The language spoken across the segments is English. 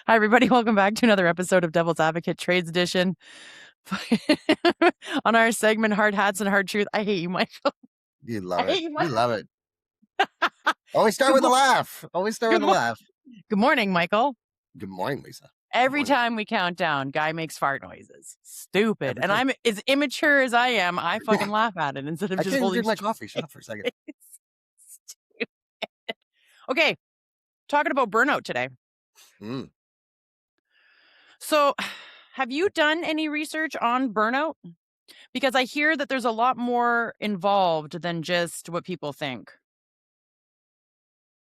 Hi, everybody. Welcome back to another episode of Devil's Advocate Trades Edition. On our segment, Hard Hats and Hard Truth. I hate you, Michael. You I love it. hate you, You Michael. love it. Always start Good, with a mo- laugh. Always start good, with a mo- laugh. good morning, Michael. Good morning, Lisa. Good Every morning. time we count down, guy makes fart noises. Stupid. Every And time. I'm as immature as I am. I fucking laugh at it instead of I just can't even holding drink my coffee. Shut up for a second. Stupid. Okay, talking about burnout today. Mm. So, have you done any research on burnout? Because I hear that there's a lot more involved than just what people think.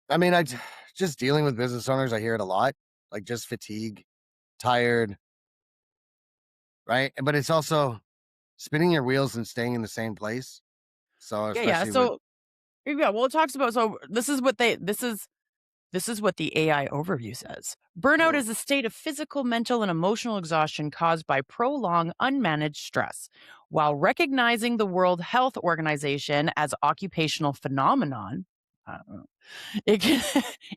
I mean, just dealing with business owners, I hear it a lot. Like just fatigue, tired, right? But it's also spinning your wheels and staying in the same place. So Yeah. especially with So yeah, well, it talks about this is what the AI overview says. Burnout oh, is a state of physical, mental, and emotional exhaustion caused by prolonged, unmanaged stress. While recognizing the World Health Organization as occupational phenomenon, uh, it can,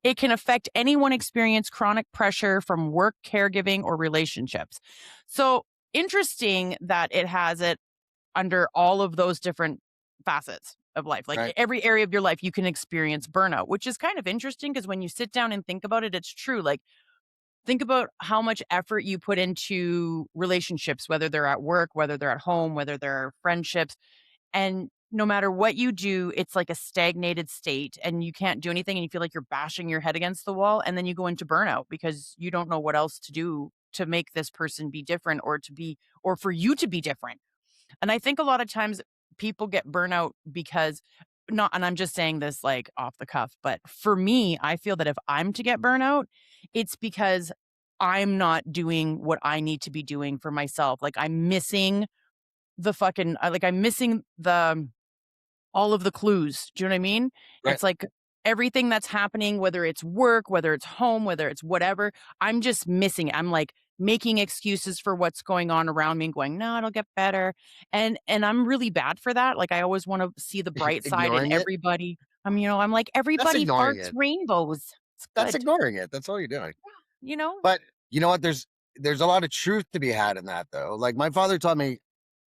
it can affect anyone experience chronic pressure from work, caregiving, or relationships. So interesting that it has it under all of those different facets of life. Like right. every area of your life, you can experience burnout, which is kind of interesting because when you sit down and think about it, it's true. Like, think about how much effort you put into relationships, whether they're at work, whether they're at home, whether they're friendships. And no matter what you do, it's like a stagnated state and you can't do anything and you feel like you're bashing your head against the wall. And then you go into burnout because you don't know what else to do to make this person be different or for you to be different. And I think a lot of times people get burnout because not, and I'm just saying this like off the cuff, but for me, I feel that if I'm to get burnout, it's because I'm not doing what I need to be doing for myself. Like I'm missing I'm missing all of the clues. Do you know what I mean? Right. It's like everything that's happening, whether it's work, whether it's home, whether it's whatever, I'm just missing it. I'm like making excuses for what's going on around me and going, no, it'll get better. And I'm really bad for that. Like I always want to see the bright side in Ignoring it. everybody. I'm like, That's everybody ignoring farts it. rainbows. It's That's good. ignoring it. That's all you're doing. You know? But you know what? There's a lot of truth to be had in that, though. Like my father taught me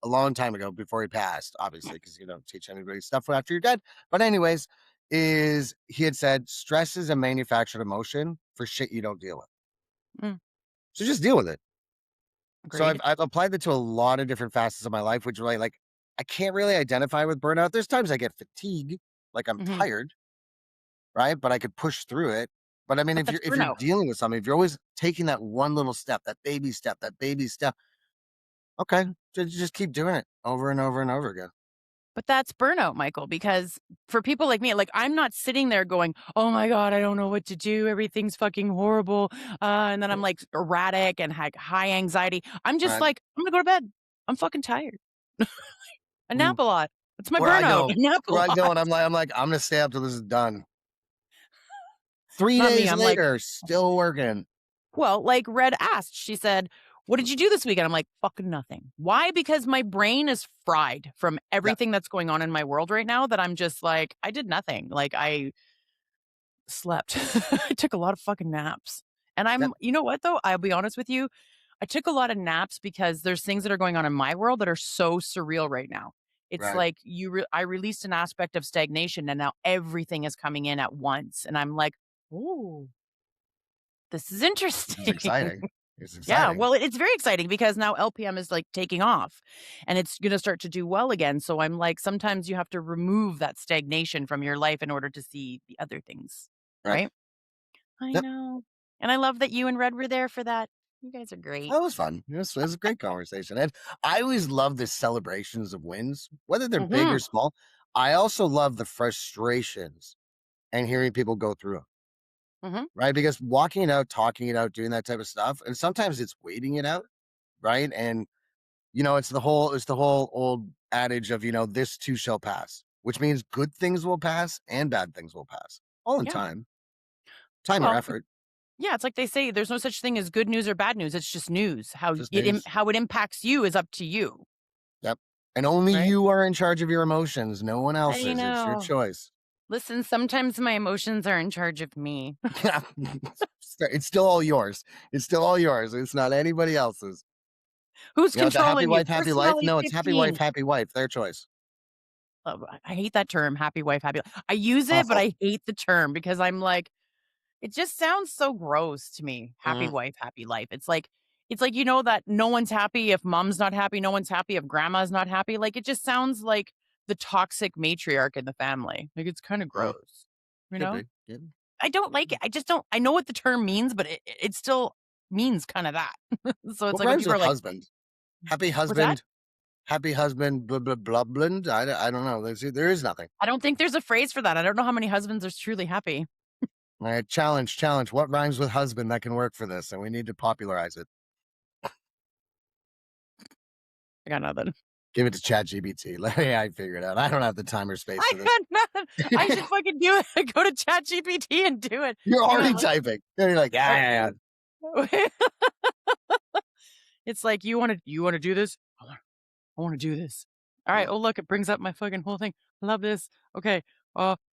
a long time ago before he passed, obviously, because you don't teach anybody stuff after you're dead. But anyways, is he had said stress is a manufactured emotion for shit you don't deal with. Mm, So just deal with it. So agreed. I've applied that to a lot of different facets of my life, which really like I can't really identify with burnout. There's times I get fatigue, like I'm Hmm. tired, right? But I could push through it. But I mean, But that's if you're burnout. dealing with something, if you're always taking that one little step, that baby step, okay, just keep doing it over and over and over again. But that's burnout, Michael, because for people like me, like I'm not sitting there going, "Oh my god, I don't know what to do. Everything's fucking horrible." And then I'm like erratic and high anxiety. I'm just Right. like, "I'm gonna go to bed. I'm fucking tired. I nap Mm. a lot. It's my Where I burnout. go, I nap a where I go, lot." and I'm gonna stay up till this is done. 3 Not me. days I'm like, later, still working. well, like Red asked, she said, "What did you do this weekend?" I'm like, "Fucking nothing." Why? Because my brain is fried from Yeah, everything that's going on in my world right now that I'm just like, I did nothing. Like I slept. I took a lot of fucking naps. And yeah, you know what though? I'll be honest with you. I took a lot of naps because there's things that are going on in my world that are so surreal right now. It's right. like I released an aspect of stagnation and now everything is coming in at once. And I'm like, "Ooh, this is It's interesting." exciting. It's Yeah, exciting. well, it's very exciting because now LPM is like taking off and it's going to start to do well again. So I'm like, sometimes you have to remove that stagnation from your life in order to see the other things, Right. right? I Yep. know. And I love that you and Red were there for that. You guys are great. That was fun. It was a great conversation. And I always love the celebrations of wins, whether they're big or Mhm. small. I also love the frustrations and hearing people go through them, Mhm. right? Because walking it out, talking it out, doing that type of stuff, and sometimes it's waiting it out, right? And it's the whole old adage of, this too shall pass, which means good things will pass and bad things will pass. All in Yeah. time or Well, effort, yeah, it's like they say there's no such thing as good news or bad news. It's just news. just news. How it impacts you is up to you, Yep. And only right? you are in charge of your emotions. No one else I is. It's your know. choice. Listen, sometimes my emotions are in charge of me. Yeah. It's still all yours. It's still all yours. It's not anybody else's. Who's You know, the happy controlling you? wife, happy life? Personality No, it's fifteen. happy wife, their choice. I hate that term, happy wife, happy I use it, but Awful. I hate the term because I'm like, it just sounds so gross to me. Happy Mhm. wife, happy life. It's like you know that no one's happy if mom's not happy, no one's happy if grandma's not happy. Like it just sounds like the toxic matriarch in the family. Like it's kind of Mm, gross. You could know? be. Yeah. I don't like it. I just don't I know what the term means, but it still means kind of that. So it's What like when rhymes people with are like, husband? "What's that?" Happy husband, blah, blah, blah, blend. I don't know. There is nothing. I don't think there's a phrase for that. I don't know how many husbands are truly happy. All right, challenge. What rhymes with husband that can work for this? And we need to popularize it. I got nothing. Give it to ChatGPT. Let AI figure it out. I don't have the time or space I for this. got nothing. I should fucking do it. Go to ChatGPT and do it. You're Hang already on, typing. You're like, yeah. it's like, "You wanna do this? I wanna do this." Alright, Mm. oh, look, it brings up my fucking whole thing. I love this. Okay,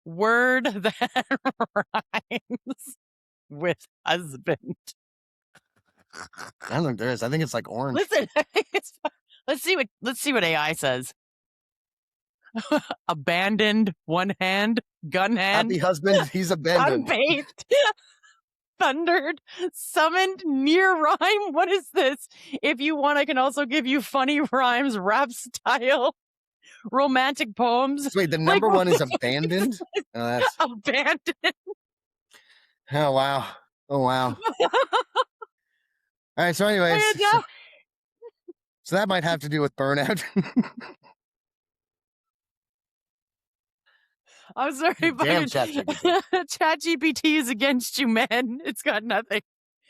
word that rhymes with husband. I don't think there is. I think it's like orange. Listen, it's let's see what AI says. Abandoned, one hand, gun Happy hand, husband, he's abandoned. unbathed, thundered, summoned, near rhyme. What is this? If you want, I can also give you funny rhymes, rap style, romantic poems. So wait, the Like, number what one is is abandoned. Oh, that's abandoned? oh wow, oh wow. All right. So, anyways, I know. so that might have to do with burnout. I'm sorry, Damn, fucking ChatGPT. ChatGPT is against you, man. It's got nothing.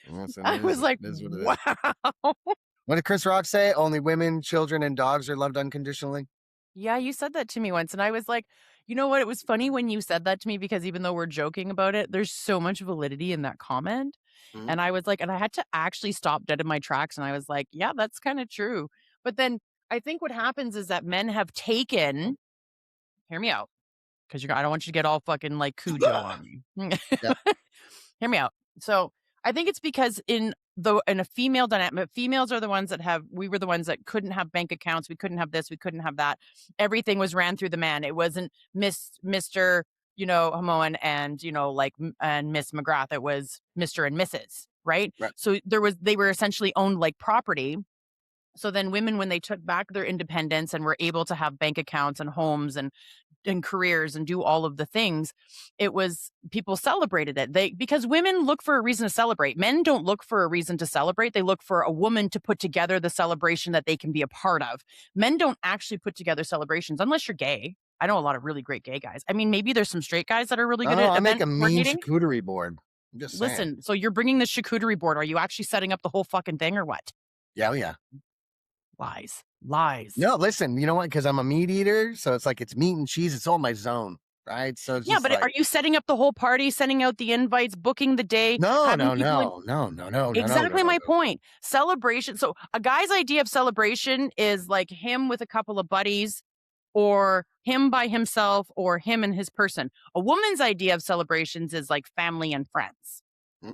Listen, I was like, it is what it is. wow. What did Chris Rock say? Only women, children, and dogs are loved unconditionally. Yeah, you said that to me once, and I was like, you know what? It was funny when you said that to me because even though we're joking about it, there's so much validity in that comment. Mhm. And I was like, and I had to actually stop dead in my tracks. And I was like, yeah, that's kind of true. But then I think what happens is that men have taken, hear me out, because I don't want you to get all fucking like Cujo on me. Yep. Hear me out. So I think it's because in a female dynamic, females are the ones that we were the ones that couldn't have bank accounts. We couldn't have this. We couldn't have that. Everything was ran through the man. It wasn't Mr. Hamoan and and Miss McGrath. It was Mr. and Mrs. Right. Right. So they were essentially owned like property. So then women, when they took back their independence and were able to have bank accounts and homes and careers and do all of the things, it was people celebrated it. Because women look for a reason to celebrate. Men don't look for a reason to celebrate. They look for a woman to put together the celebration that they can be a part of. Men don't actually put together celebrations unless you're gay. I know a lot of really great gay guys. I mean, maybe there's some straight guys that are really good Oh, at I make event a mean coordinating. charcuterie board. I'm just saying. Listen, so you're bringing the charcuterie board. Are you actually setting up the whole fucking thing or what? Yeah, oh, yeah. Lies. Lies. No, listen. You know what? Because I'm a meat eater, so it's like it's meat and cheese. It's all my zone, right? So it's Yeah, just but like are you setting up the whole party, sending out the invites, booking the day, no, having no, people in? no, no, no, no, no, no, no, Exactly no, my no. point. Celebration. So a guy's idea of celebration is like him with a couple of buddies or him by himself or him and his person. A woman's idea of celebrations is like family and friends. Mm.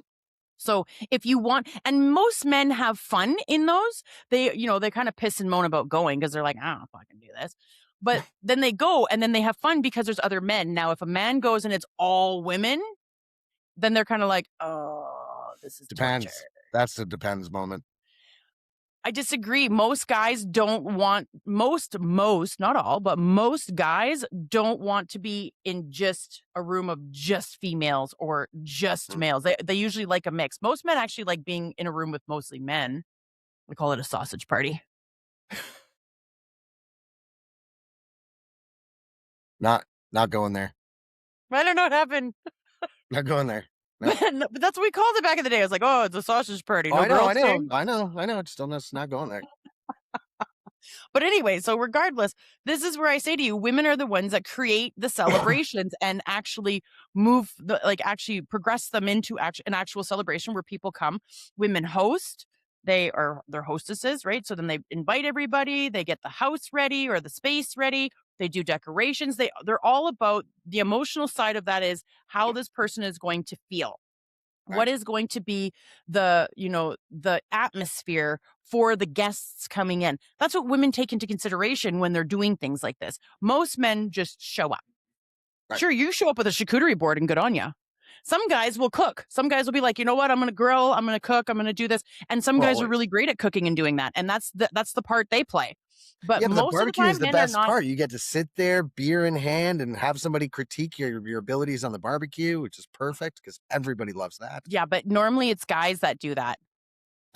So if you want, and most men have fun in those, they kind of piss and moan about going because they're like, I don't fucking do this. But then they go and then they have fun because there's other men. Now, if a man goes and it's all women, then they're kind of like, oh, this is torture. Depends. That's the depends moment. I disagree. Most guys don't want not all, but most guys don't want to be in just a room of just females or just Mm. males. They usually like a mix. Most men actually like being in a room with mostly men. We call it a sausage party. Not going there. I don't know what happened. Not going there. No. But that's what we called it back in the day. I was like, oh, it's a sausage party. Oh, No I know, girls I know, sing. I know, I know. Just don't know. It's not going there. But anyway, so regardless, this is where I say to you, women are the ones that create the celebrations and actually actually progress them into an actual celebration where people come. Women host. They're hostesses, right? So then they invite everybody. They get the house ready or the space ready. they do decorations, they're all about the emotional side of that is how this person is going to feel. Right. What is going to be the, the atmosphere for the guests coming in? That's what women take into consideration when they're doing things like this. Most men just show up. Right. Sure, you show up with a charcuterie board and good on ya. Some guys will cook. Some guys will be like, you know what? I'm going to grill. I'm going to cook. I'm going to do this. And some Well, guys are always. really great at cooking and doing that. And that's the part they play. But Yeah, but the most of the barbecue is time, the men are best not. part. You get to sit there, beer in hand, and have somebody critique your abilities on the barbecue, which is perfect because everybody loves that. Yeah, but normally it's guys that do that.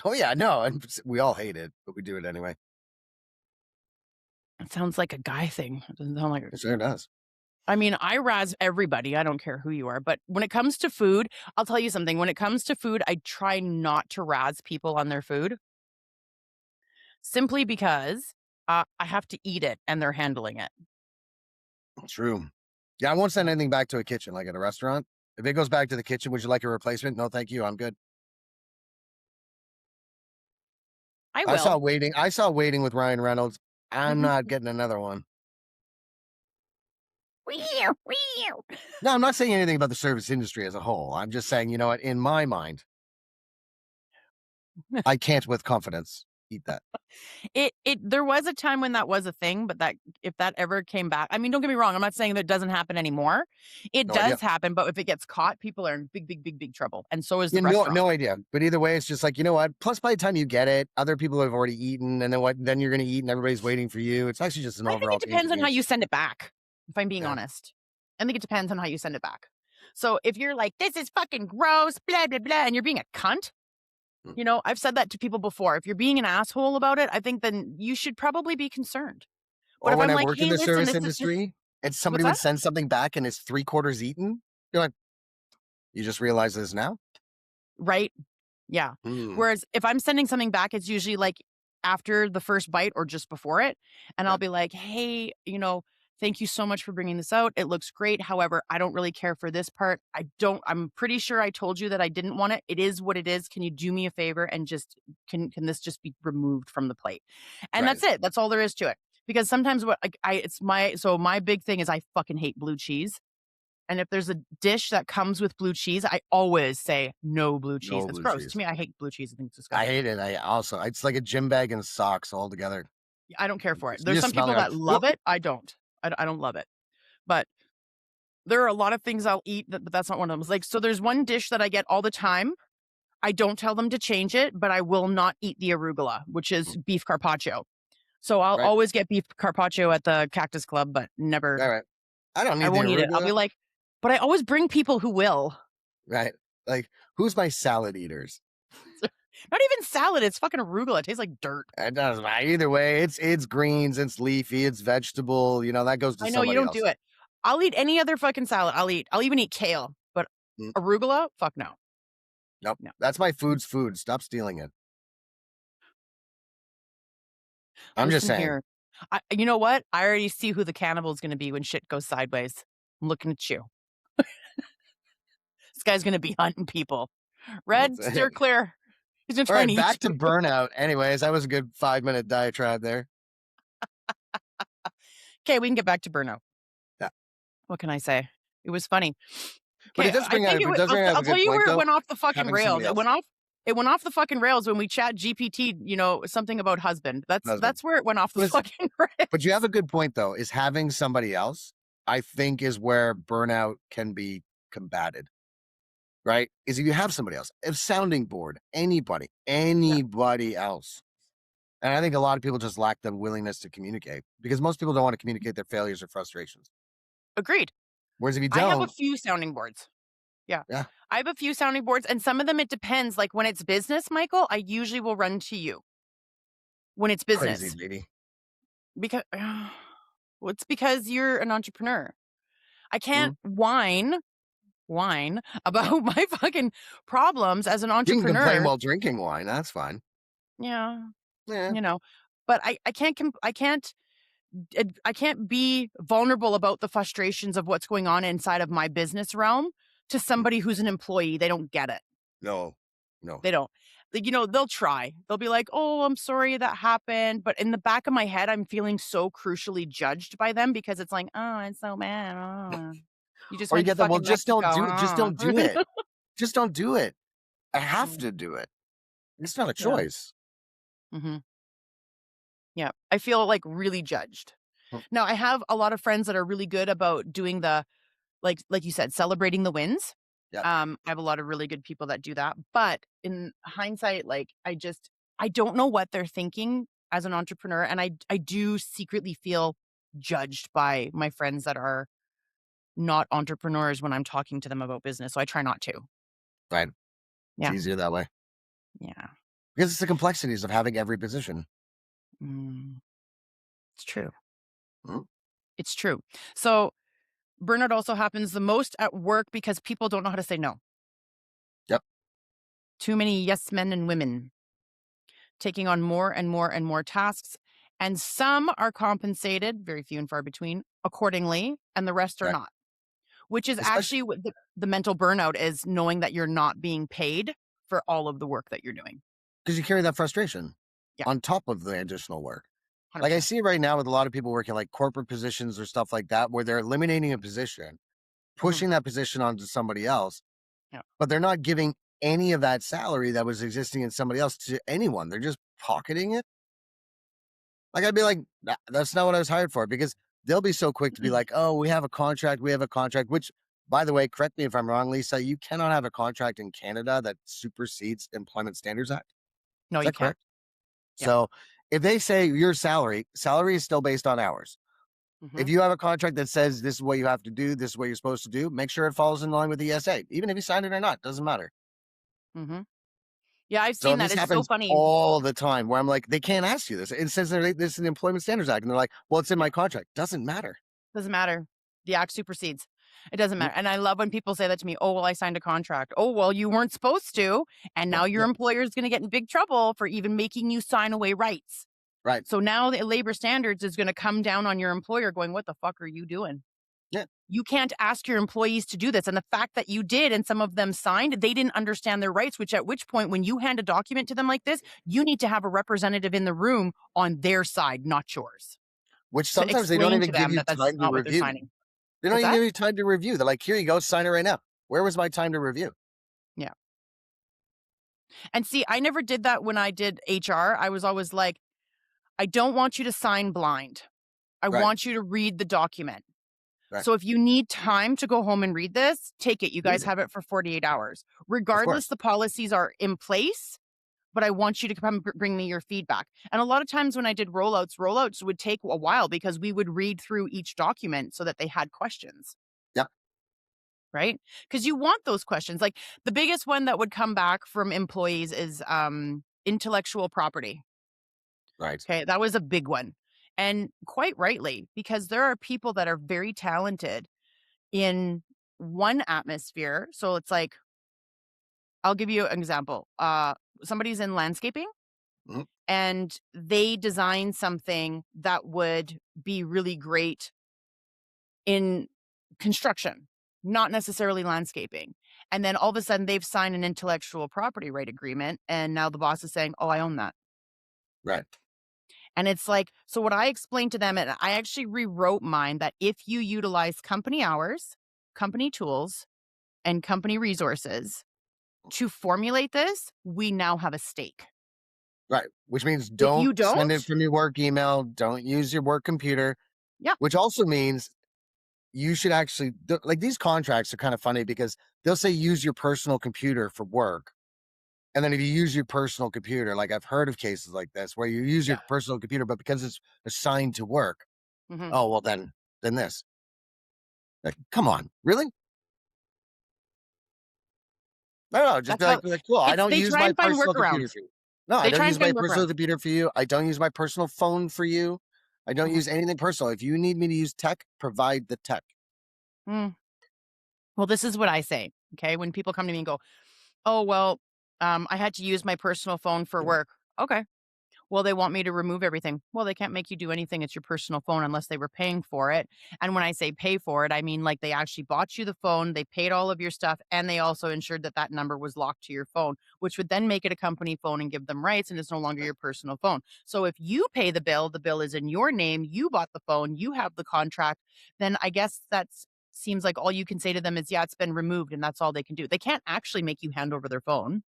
Oh yeah, no, and we all hate it, but we do it anyway. It sounds like a guy thing. It doesn't sound like. It sure does. I mean, I razz everybody. I don't care who you are. But when it comes to food, I'll tell you something. When it comes to food, I try not to razz people on their food simply because I have to eat it and they're handling it. True. Yeah, I won't send anything back to a kitchen like at a restaurant. If it goes back to the kitchen, would you like a replacement? No, thank you. I'm good. I I saw will. waiting. I saw waiting with Ryan Reynolds. I'm Mhm. not getting another one. Weew, weew. No, I'm not saying anything about the service industry as a whole. I'm just saying, you know what? In my mind, I can't with confidence eat that. It there was a time when that was a thing, but that if that ever came back, I mean, don't get me wrong, I'm not saying that it doesn't happen anymore. It No idea. does happen, but if it gets caught, people are in big, big, big, big trouble, and so is the Yeah, no, restaurant. no idea. But either way, it's just like, you know what? Plus, by the time you get it, other people have already eaten, and then what? Then you're going to eat, and everybody's waiting for you. It's actually just an I think overall it depends on how you inconvenience. send it back, if I'm being Yeah. honest. I think it depends on how you send it back. So if you're like, "This is fucking gross, blah, blah, blah," and you're being a cunt, Mm. I've said that to people before. If you're being an asshole about it, I think then you should probably be concerned. But Or if when I'm I like, worked in "Hey, the listen, service this is just." industry, and somebody What's would that? send something back, and it's 3/4 eaten, you're like, you just realize this now. Right? Yeah. Hmm. Whereas if I'm sending something back, it's usually like after the first bite or just before it. And I'll Right. be like, hey, thank you so much for bringing this out. It looks great. However, I don't really care for this part. I'm pretty sure I told you that I didn't want it. It is what it is. Can you do me a favor and just, can this just be removed from the plate? And Right. that's it. That's all there is to it. Because sometimes what my big thing is I fucking hate blue cheese. And if there's a dish that comes with blue cheese, I always say no blue cheese. No It's blue gross. To cheese. me, I hate blue cheese. I think it's I disgusting. hate it. It's like a gym bag and socks all together. I don't care for it. You There's just some smell people it. that love it. I don't. I don't love it. But there are a lot of things I'll eat, but that's not one of them. It's like, so there's one dish that I get all the time. I don't tell them to change it, but I will not eat the arugula, which is beef carpaccio. So I'll Right. always get beef carpaccio at the Cactus Club, but never, All right. I don't I need the won't eat it. I'll be arugula. like, but I always bring people who will. Right. Like, who's my salad eaters? Not even salad. It's fucking arugula. It tastes like dirt. It doesn't matter. Either way, it's greens, it's leafy, it's vegetable. You know, that goes to I know you somebody don't do else. it. I'll eat any other fucking salad. I'll even eat kale, but Mm, arugula? Fuck no. nope. No. That's my food's food. Stop stealing it. I'm just Listen saying. here. You know what? I already see who the cannibal is gonna be when shit goes sideways. I'm looking at you. This guy's gonna be hunting people. That's Red, steer it. clear. He's gonna All try and right, eat back to you. burnout. Anyways, that was a good 5-minute diatribe there. Okay, we can get back to burnout. Yeah. What can I say? It was funny. But Okay, I think it does bring I'll up a tell good you point where it though, went off the fucking having somebody rails. It else. went off. It went off the fucking rails when we chat GPT. Something about husband. Husband. That's where it went off the But fucking rails. But you have a good point though, is having somebody else, I think is where burnout can be combated. Right? Is if you have somebody else, a sounding board, Yeah, anybody else. And I think a lot of people just lack the willingness to communicate because most people don't want to communicate their failures or frustrations. agreed. Whereas if you I have a don't, few sounding boards. Yeah. yeah, I have a few sounding boards, and some of them it depends. Like when it's business, Michael, I usually will run to you when it's crazy business lady. because well, it's because you're an entrepreneur. I Mm. can't whine about my fucking problems as an You can complain entrepreneur. while drinking wine. That's fine. Yeah, Yeah. you know, but I can't be vulnerable about the frustrations of what's going on inside of my business realm to Mm. somebody who's an employee. They don't get it. No, no. They don't. like, they'll try. They'll be like, "Oh, I'm sorry that happened." But in the back of my head, I'm feeling so crucially judged by them because it's like, "Oh, it's so bad. Oh. You just Or you went to get that, well, fucking just don't Mexico, do it. Just huh?" don't do it. Just don't do it. I have Mm, to do it. It's not a yeah. choice. Mhm. Yeah. I feel, like, really judged. Mm, Now, I have a lot of friends that are really good about doing the like you said, celebrating the wins. yep. I have a lot of really good people that do that, but in hindsight, like, I don't know what they're thinking as an entrepreneur, and I do secretly feel judged by my friends that are not entrepreneurs when I'm talking to them about business, so I try not to. Right. It's Yeah. easier that way Yeah. because it's the complexities of having every position. Mm, it's true. Mm, It's true. So, burnout also happens the most at work because people don't know how to say no. yep. Too many yes men and women taking on more and more and more tasks, and some are compensated, very few and far between, accordingly, and the rest are Right. not, which is Especially actually what the mental burnout is, knowing that you're not being paid for all of the work that you're doing. because you carry that frustration Yeah, on top of the additional work. Like I 100%. see it right now with a lot of people working like corporate positions or stuff like that, where they're eliminating a position, Mhm. pushing that position onto somebody else, Yeah. but they're not giving any of that salary that was existing in somebody else to anyone. They're just pocketing it. Like I'd be like, That's not what I was hired for," because they'll be so quick to be like, "Oh, we have a contract. We have a contract." Which, by the way, correct me if I'm wrong, Lisa. You cannot have a contract in Canada that supersedes Employment Standards Act. No, Is you that can't. correct? Yeah. So, if they say your salary is still based on hours. If Mhm. you have a contract that says this is what you have to do, this is what you're supposed to do, make sure it falls in line with the ESA. Even if you signed it or not, doesn't matter. Mhm. Yeah, I've So seen that. this It's so happens funny. all the time where I'm like, they can't ask you this. It says this is the Employment Standards Act. And they're like, well, it's in my Yeah, contract. Doesn't matter. doesn't matter. The act supersedes. It doesn't Mm, matter, and I love when people say that to me, "Oh, well, I signed a contract." "Oh, well, you weren't supposed to, and now your yeah, employer is gonna get in big trouble for even making you sign away rights." right. So now the labor standards is gonna come down on your employer going, "What the fuck are you doing? Yeah. You can't ask your employees to do this." And the fact that you did and some of them signed, they didn't understand their rights, which at which point, when you hand a document to them like this, you need to have a representative in the room on their side, not yours, Which to sometimes they don't explain to even give them you that that's time to not what they're review. signing. They don't What's even that? give you time to review. They're like, here you go, sign it right now. Where was my time to review? Yeah. And see, I never did that when I did HR. I was always like, "I don't want you to sign blind. I Right. want you to read the document. Right. So if you need time to go home and read this, take it. You Read guys it. have it for 48 hours. Of Regardless, course. the policies are in place, but I want you to come bring me your feedback." And a lot of times when I did rollouts would take a while because we would read through each document so that they had questions, Yeah. right? Because you want those questions. Like the biggest one that would come back from employees is intellectual property. Right. Okay, that was a big one. And quite rightly, because there are people that are very talented in one atmosphere. So it's like, I'll give you an example. Somebody's in landscaping Mhm. and they design something that would be really great in construction, not necessarily landscaping. And then all of a sudden they've signed an intellectual property right agreement. And now the boss is saying, "Oh, I own that." Right. And it's like, so what I explained to them, and I actually rewrote mine, that if you utilize company hours, company tools, and company resources to formulate this, we now have a stake. Right. Which means If don't you send it don't, from your work email. Don't use your work computer, yeah, which also means you should actually, like these contracts are kind of funny because they'll say use your personal computer for work. And then if you use your personal computer, like I've heard of cases like this where you use your yeah, personal computer, but because it's assigned to work, mhm, oh, well, then this. Like, come on, really? No, just that's be how like, cool. I it's. don't They use try my and find personal computer workarounds. for you. No, I They don't try and use my find personal workarounds. computer for you. I don't use my personal phone for you. I don't Mhm, use anything personal. If you need me to use tech, provide the tech. mm. Well, this is what I say, okay? When people come to me and go, "Oh, well, I had to use my personal phone for work." Okay. Well, they want me to remove everything. Well, they can't make you do anything. It's your personal phone unless they were paying for it. And when I say pay for it, I mean like they actually bought you the phone, they paid all of your stuff, and they also ensured that that number was locked to your phone, which would then make it a company phone and give them rights, and it's no longer your personal phone. So if you pay the bill is in your name, you bought the phone, you have the contract, then I guess that's seems like all you can say to them is, yeah, it's been removed, and that's all they can do. They can't actually make you hand over their phone.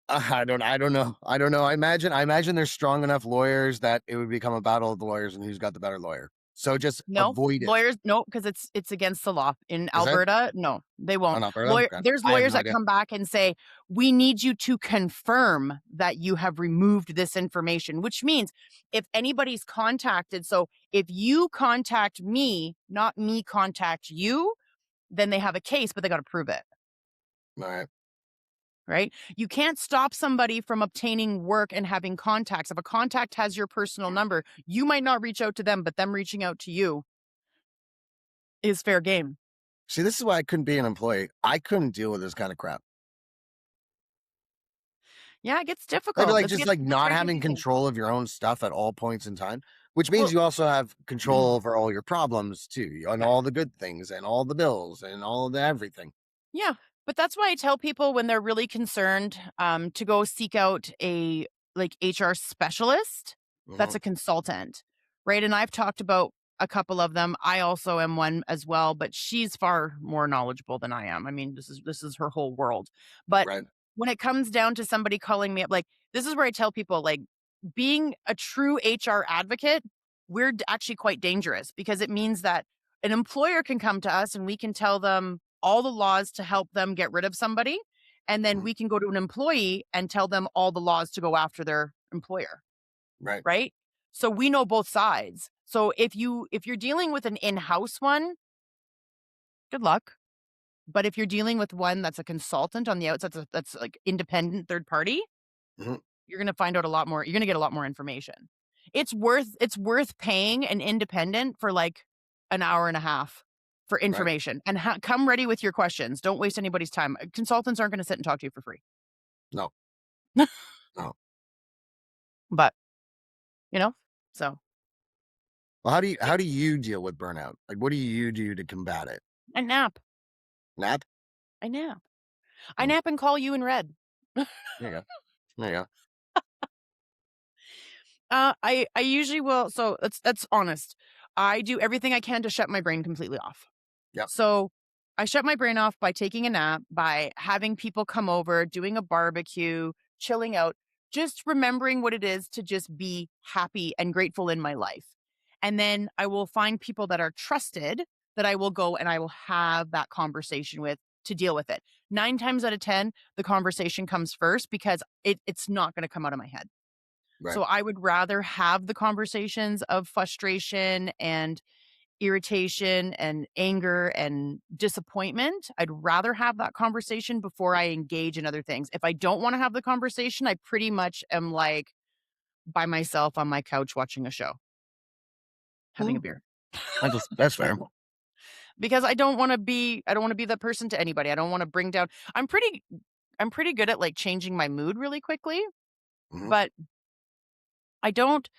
I don't know. I don't know. I imagine there's strong enough lawyers that it would become a battle of the lawyers and who's got the better lawyer. So just No, avoid it. lawyers no, because it's against the law. In Is it? Alberta, no, they On won't. Alberta? Okay. There's I have lawyers no that idea. come back and say, "We need you to confirm that you have removed this information," which means if anybody's contacted, so if you contact me, not me contact you, then they have a case, but they gotta prove it. All right. Right? You can't stop somebody from obtaining work and having contacts. If a contact has your personal number, you might not reach out to them, but them reaching out to you is fair game. See, this is why I couldn't be an employee. I couldn't deal with this kind of crap. Yeah, it gets Maybe difficult. like It just gets like it gets not very having confusing. control of your own stuff at all points in time, which means Well, you also have control over all your problems too, and yeah. all the good things and all the bills and all of the everything. Yeah, but that's why I tell people when they're really concerned, to go seek out a, like, HR specialist that's Mhm. a consultant, right? And I've talked about a couple of them. I also am one as well, but she's far more knowledgeable than I am. I mean, this is her whole world. But Right. when it comes down to somebody calling me up, like, this is where I tell people, like, being a true HR advocate, we're actually quite dangerous because it means that an employer can come to us and we can tell them all the laws to help them get rid of somebody. And then Mhm. we can go to an employee and tell them all the laws to go after their employer, Right. right? So we know both sides. So if you're dealing with an in-house one, good luck. But if you're dealing with one that's a consultant on the outside, that's like independent third party, Mhm. you're gonna find out a lot more. You're gonna get a lot more information. It's worth paying an independent for like an hour and a half for Right. information and come ready with your questions. Don't waste anybody's time. Consultants aren't gonna sit and talk to you for free. No. No. But, you know, so Well, how do you it, how do you deal with burnout? Like, what do you do to combat it? I nap. Nap? I nap. I Mm. nap and call you in red. There you go. There you go. I usually will. So that's honest. I do everything I can to shut my brain completely off. Yep. So I shut my brain off by taking a nap, by having people come over, doing a barbecue, chilling out, just remembering what it is to just be happy and grateful in my life. And then I will find people that are trusted that I will go and I will have that conversation with to deal with it. 9 times out of 10, the conversation comes first because it's not going to come out of my head. Right. So I would rather have the conversations of frustration and irritation and anger and disappointment. I'd rather have that conversation before I engage in other things. If I don't want to have the conversation, I pretty much am like by myself on my couch watching a show, having a Mm. beer. That's fair. Because I don't want to be that person to anybody. I don't want to bring down I'm pretty good at like changing my mood really quickly, Mhm. but I don't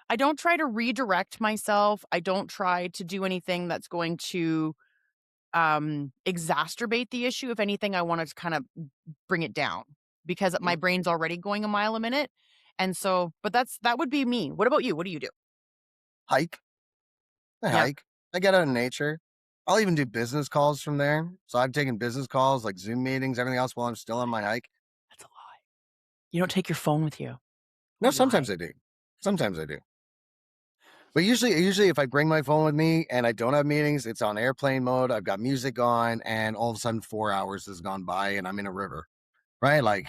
I don't try to redirect myself. I don't try to do anything that's going to exacerbate the issue. If anything, I want to kind of bring it down because my Mhm. brain's already going a mile a minute. And so, but that would be me. What about you? What do you do? Hike. I Yeah, hike. I get out in nature. I'll even do business calls from there. So I've taken business calls, like Zoom meetings, everything else while I'm still on my hike. that's a lie. You don't take your phone with you. No, Don't lie. sometimes I do. Sometimes I do. But usually if I bring my phone with me and I don't have meetings, it's on airplane mode. I've got music on, and all of a sudden 4 hours has gone by and I'm in a river. Right? Like,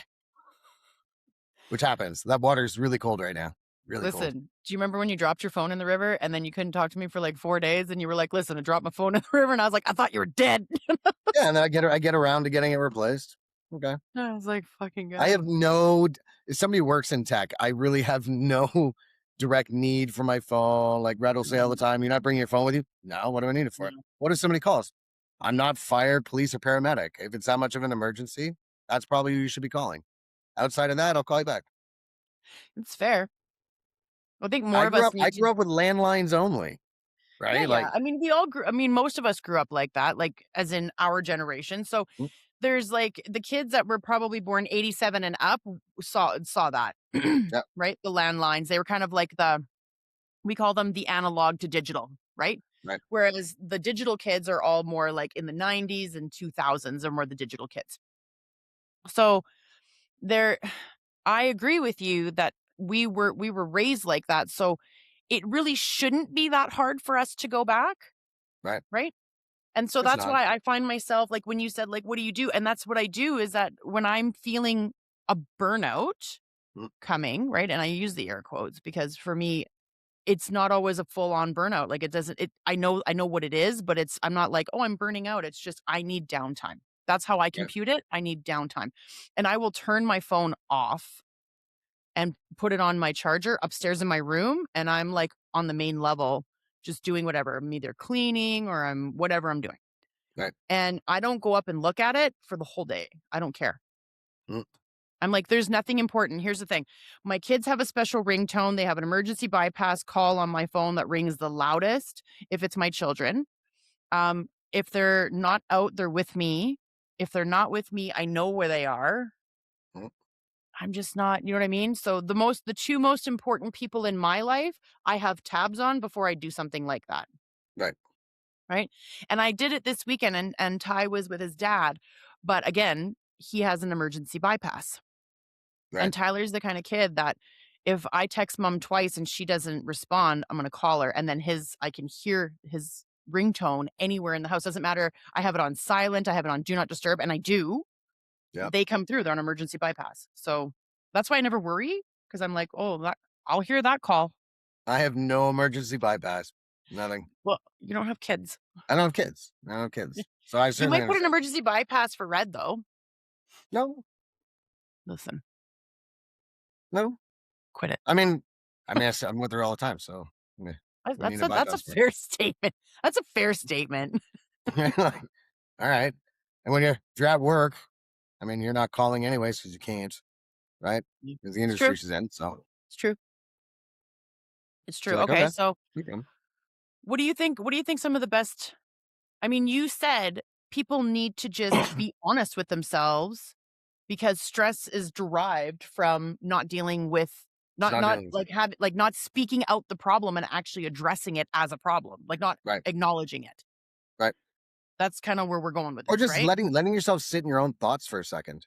which happens. That water is really cold right now. Really cold. Listen, do you remember when you dropped your phone in the river and then you couldn't talk to me for like 4 days and you were like, listen, I dropped my phone in the river and I was like, I thought you were dead. Yeah, and then I get around to getting it replaced. Okay. I was like, fucking I God. have no if somebody who works in tech, I really have no direct need for my phone. Like Red will say all the time, "You're not bringing your phone with you?" No, what do I need it for? No. What if somebody calls? I'm not fire, police, or paramedic. If it's that much of an emergency, that's probably who you should be calling. Outside of that, I'll call you back. It's fair. I think more I of grew us up I need to. grew up with landlines only, Yeah, right? yeah. Like, I mean, we all grew I mean, most of us grew up like that, like, as in our generation. So, mm, there's, like, the kids that were probably born '87 and up saw that, yeah, right? The landlines, they were kind of like the we call them the analog to digital, right? right, Whereas the digital kids are all more like in the '90s and 2000s are more the digital kids. So, there I agree with you that we were raised like that, so it really shouldn't be that hard for us to go back, right. right? And so It's that's not. why I find myself like when you said like what do you do? And that's what I do is that when I'm feeling a burnout Mm, coming, right? And I use the air quotes because for me it's not always a full on burnout. Like it doesn't it I know what it is, but it's I'm not like, "Oh, I'm burning out." It's just I need downtime. That's how I yeah, compute it. I need downtime. And I will turn my phone off and put it on my charger upstairs in my room, and I'm, like, on the main level just doing whatever. I'm either cleaning or I'm whatever I'm doing. right. And I don't go up and look at it for the whole day. I don't care. Mm, I'm like, "There's nothing important." Here's the thing. My kids have a special ringtone. They have an emergency bypass call on my phone that rings the loudest if it's my children. If they're not out, they're with me. If they're not with me, I know where they are. mm, I'm just not you know what I mean? So the 2 most important people in my life, I have tabs on before I do something like that, right, right? And I did it this weekend and Ty was with his dad, but again, he has an emergency bypass. right. And Tyler's the kind of kid that if I text mom twice and she doesn't respond, I'm gonna call her and then his I can hear his ringtone anywhere in the house. Doesn't matter. I have it on silent, I have it on do not disturb, and I do. Yeah. They come through, they're on emergency bypass. So, that's why I never worry because 'cause I'm like, "Oh, that I'll hear that call." I have no emergency bypass. Nothing. Well, you don't have kids. I don't have kids. I don't have kids. So I You certainly might put an understand. emergency bypass for red, though. No, Listen, no. quit it. I'm with her all the time, so yeah, we need a That's a bypass for fair statement. That's a fair statement. it. Like, all right. And when you're at work, you're not calling anyways because you can't, right? Mm. Because the It's true. industry she's in. So It's true. It's she's true. like, Okay, okay, so okay. what do you think some of the best I mean, you said people need to just be honest with themselves because stress is derived from not dealing with She's not not dealing with it. like have like not speaking out the problem and actually addressing it as a problem, like not Right, acknowledging it. right. That's kind of where we're going with Or this, just right? letting yourself sit in your own thoughts for a second.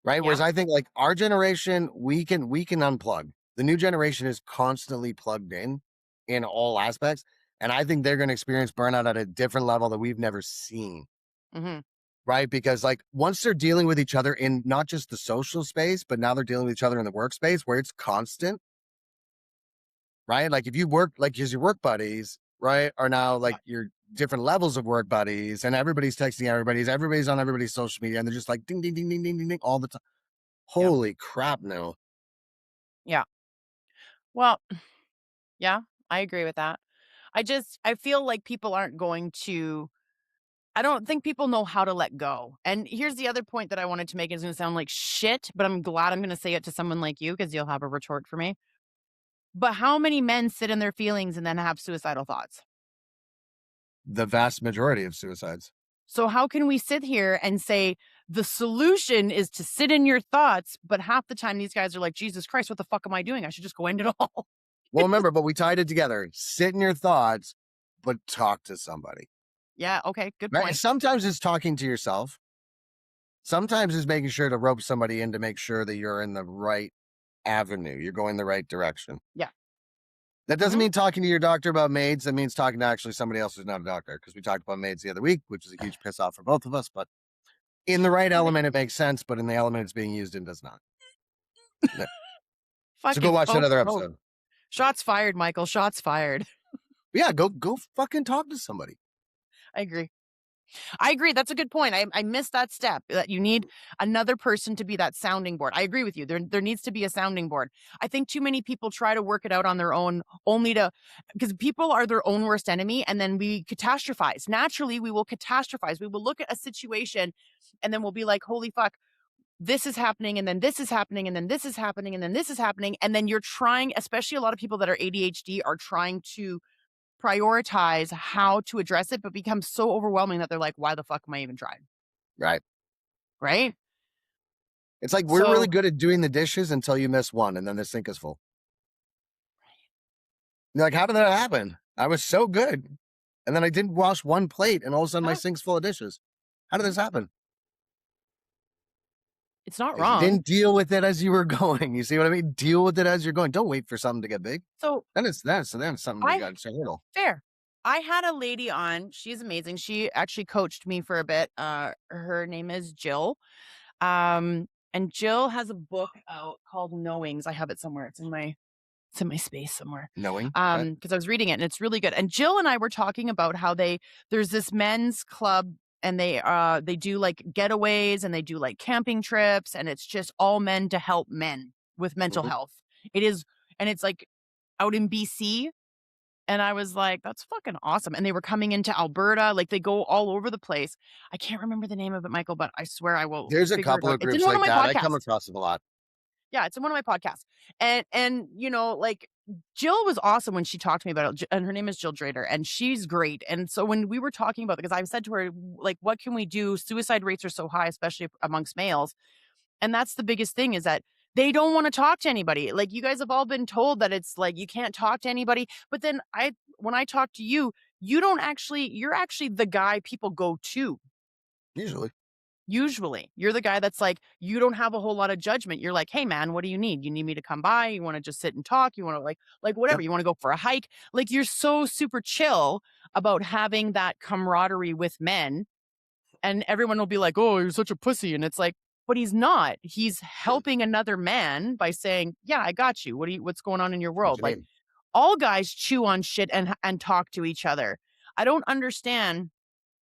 Right? Yeah. Whereas I think like our generation, we can unplug. The new generation is constantly plugged in all aspects. And I think they're going to experience burnout at a different level that we've never seen. Mhm. Right. Because like once they're dealing with each other in not just the social space, but now they're dealing with each other in the workspace where it's constant, right? Like if you work like as your work buddies, right, are now like Yeah. your different levels of work buddies, and everybody's texting everybody's on everybody's social media, and they're just like ding ding ding ding ding ding ding all the time. Yeah. Holy crap, no. Yeah. Well, yeah, I agree with that. I feel like people aren't going to I don't think people know how to let go. And here's the other point that I wanted to make. It's going to sound like shit, but I'm glad I'm going to say it to someone like you because you'll have a retort for me. But how many men sit in their feelings and then have suicidal thoughts? The vast majority of suicides. So how can we sit here and say the solution is to sit in your thoughts, but half the time these guys are like, Jesus Christ, what the fuck am I doing? I should just go end it all. Well, remember, but we tied it together. Sit in your thoughts, but talk to somebody. Yeah, okay, good Right? point. Sometimes it's talking to yourself. Sometimes it's making sure to rope somebody in to make sure that you're in the right avenue. You're going the right direction. Yeah. That doesn't Mhm. mean talking to your doctor about maids. That means talking to actually somebody else who's not a doctor. Because we talked about maids the other week, which is a huge piss off for both of us. But in the right Okay. element, it makes sense. But in the element it's being used in, does not. Yeah. So go Fucking watch that oh, other oh. episode. Shots fired, Michael. Shots fired. But yeah, go fucking talk to somebody. I agree. I agree. That's a good point. I missed that step that you need another person to be that sounding board. I agree with you. There needs to be a sounding board. I think too many people try to work it out on their own only to because people are their own worst enemy and then we catastrophize. Naturally, we will catastrophize. We will look at a situation and then we'll be like, "Holy fuck, this is happening, and then this is happening, and then this is happening, and then this is happening. And then you're trying, especially a lot of people that are ADHD are trying to prioritize how to address it, but becomes so overwhelming that they're like, why the fuck am I even trying? Right. Right. It's like we're really So good at doing the dishes until you miss one, and then the sink is full. You're like, how did that happen? I was so good. And then I didn't wash one plate, and all of a sudden my uh, sink's full of dishes. How did this happen? it's not Like, you wrong. didn't deal with it as you were going. You see what I mean? Deal with it as you're going. Don't wait for something to get big. So That's something we I got to handle. fair. I had a lady on. She's amazing. She actually coached me for a bit. Her name is Jill. And Jill has a book out called Knowings. I have it somewhere. It's in my space somewhere. Knowing. Okay. Because I was reading it and it's really good. And Jill and I were talking about how there's this men's club and they do like getaways and they do like camping trips and it's just all men to help men with mental Mhm. health. It is, and it's like out in BC. And I was like, that's fucking awesome. And they were coming into Alberta, like they go all over the place. I can't remember the name of it, Michael, but I swear I will There's a figure it couple out. of It's in groups one of like my that. I come podcasts. across them a lot. Yeah, it's in one of my podcasts. And like Jill was awesome when she talked to me about it. And her name is Jill Drader, and she's great. And so when we were talking about it, because I said to her, like, what can we do? Suicide rates are so high, especially amongst males. And that's the biggest thing is that they don't want to talk to anybody. Like you guys have all been told that it's like you can't talk to anybody. But then when I talk to you, you're actually the guy people go to. Usually. Usually, you're the guy that's like, you don't have a whole lot of judgment. You're like, "Hey, man, what do you need? You need me to come by? You wanna just sit and talk? You wanna, like, Yeah. whatever. You wanna go for a hike?" Like, you're so super chill about having that camaraderie with men, and everyone will be like, "Oh, you're such a pussy," and it's like, but he's not. He's helping another man by saying, "Yeah, I got you. What's going on in your What's world?" your Like, name? all guys chew on shit and talk to each other. I don't understand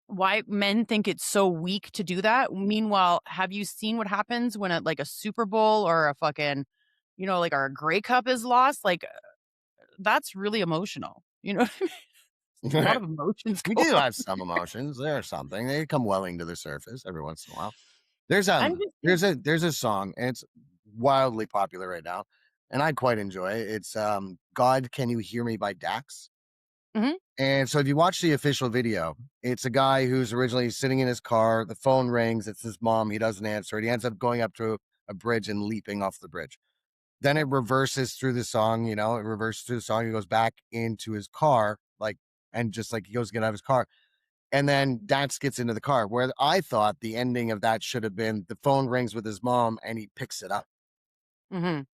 why men think it's so weak to do that. Meanwhile, have you seen what happens when like a Super Bowl or a fucking, like our Grey Cup is lost? Like that's really emotional. You know, a lot of emotions We go do on. have some emotions. There's something. They come welling to the surface every once in a while. There's I'm just there's a song, and it's wildly popular right now, and I quite enjoy it. It's God Can You Hear Me by Dax. Mhm. And so if you watch the official video, it's a guy who's originally sitting in his car, the phone rings, it's his mom, he doesn't answer it. He ends up going up to a bridge and leaping off the bridge. Then it reverses through the song, it reverses through the song. He goes back into his car, like, and just like he goes to get out of his car. And then Dax gets into the car, where I thought the ending of that should have been the phone rings with his mom and he picks it up. Mhm.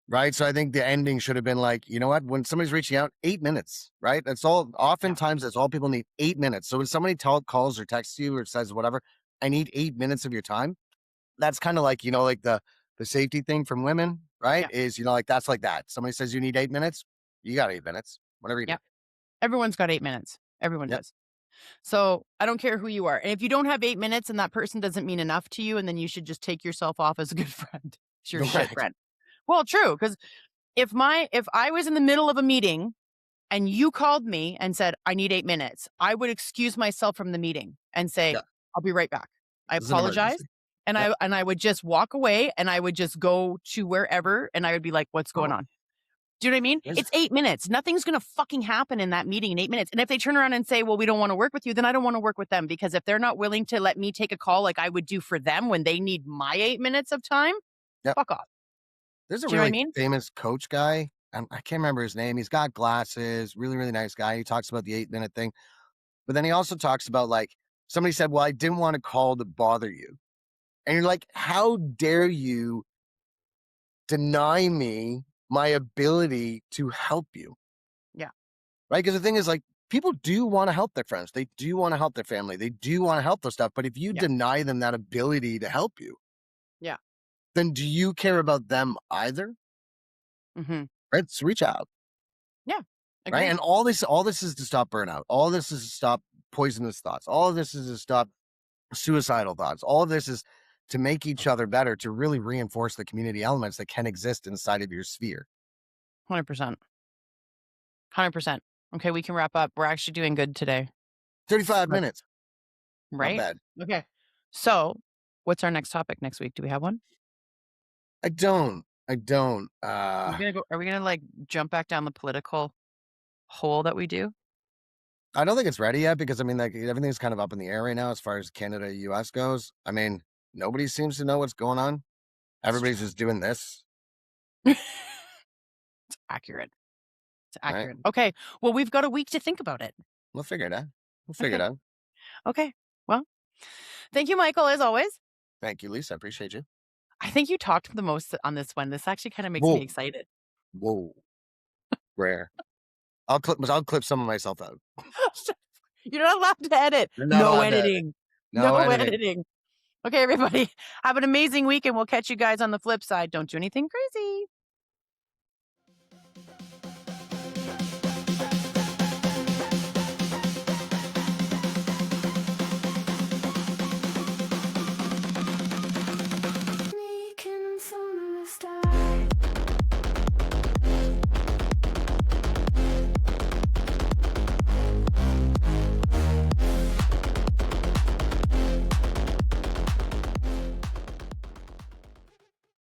Right. So I think the ending should have been like, you know what? When somebody's reaching out, 8 minutes, right? That's all. Yeah. Oftentimes, that's all people need, 8 minutes. So when somebody calls or texts you or says whatever, I need 8 minutes of your time. That's kind of like, like the safety thing from women, right? Yeah. Is, like that's like that. Somebody says you need 8 minutes, you got 8 minutes, whatever you Yeah. need. Everyone's got 8 minutes. Everyone Yep. does. So I don't care who you are. And if you don't have 8 minutes and that person doesn't mean enough to you, and then you should just take yourself off as a good friend. It's your shit Right. friend. Well, true. Because if I was in the middle of a meeting and you called me and said, I need 8 minutes, I would excuse myself from the meeting and say, Yeah. I'll be right back. I This is an apologize. emergency. And Yep. I would just walk away and I would just go to wherever and I would be like, what's going Oh, on? Do you know what I mean? there's It's 8 minutes. Nothing's gonna fucking happen in that meeting in 8 minutes. And if they turn around and say, well, we don't want to work with you, then I don't want to work with them because if they're not willing to let me take a call like I would do for them when they need my 8 minutes of time, yep. fuck off. There's a Do you know what I really mean? famous coach guy. I can't remember his name. He's got glasses, really, really nice guy. He talks about the 8 minute thing. But then he also talks about like somebody said, well, I didn't want to call to bother you. And you're like, how dare you deny me my ability to help you? Yeah. Right. Because the thing is, like, people do want to help their friends. They do want to help their family. They do want to help those stuff. But if you Yeah. deny them that ability to help you, Yeah. then do you care about them either? Hmm. Right. So reach out. Yeah. Right. Agreed. And all this is to stop burnout. All this is to stop poisonous thoughts. All of this is to stop suicidal thoughts. All of this is to make each other better, to really reinforce the community elements that can exist inside of your sphere. 100%. 100%. Okay, we can wrap up. We're actually doing good today. 35 But minutes. Not right? bad. Okay. So, What's our next topic next week? Do we have one? I don't. I don't. Are we gonna like jump back down the political hole that we do? I don't think it's ready yet because I mean, like everything's kind of up in the air right now as far as Canada, US goes. I mean, nobody seems to know what's going on. It's Everybody's true. just doing this, It's accurate. It's right? accurate. Okay. Well, we've got a week to think about it. We'll figure it out. We'll figure it Okay. out. Okay. Well, thank you, Michael, as always. Thank you, Lisa. I appreciate you. I think you talked the most on this one. This actually kind of makes me Whoa, excited. whoa, rare. I'll clip some of myself out. You're not allowed to edit. You're not No allowed to edit. editing. No No editing. editing. Okay, everybody. Have an amazing week, and we'll catch you guys on the flip side. Don't do anything crazy.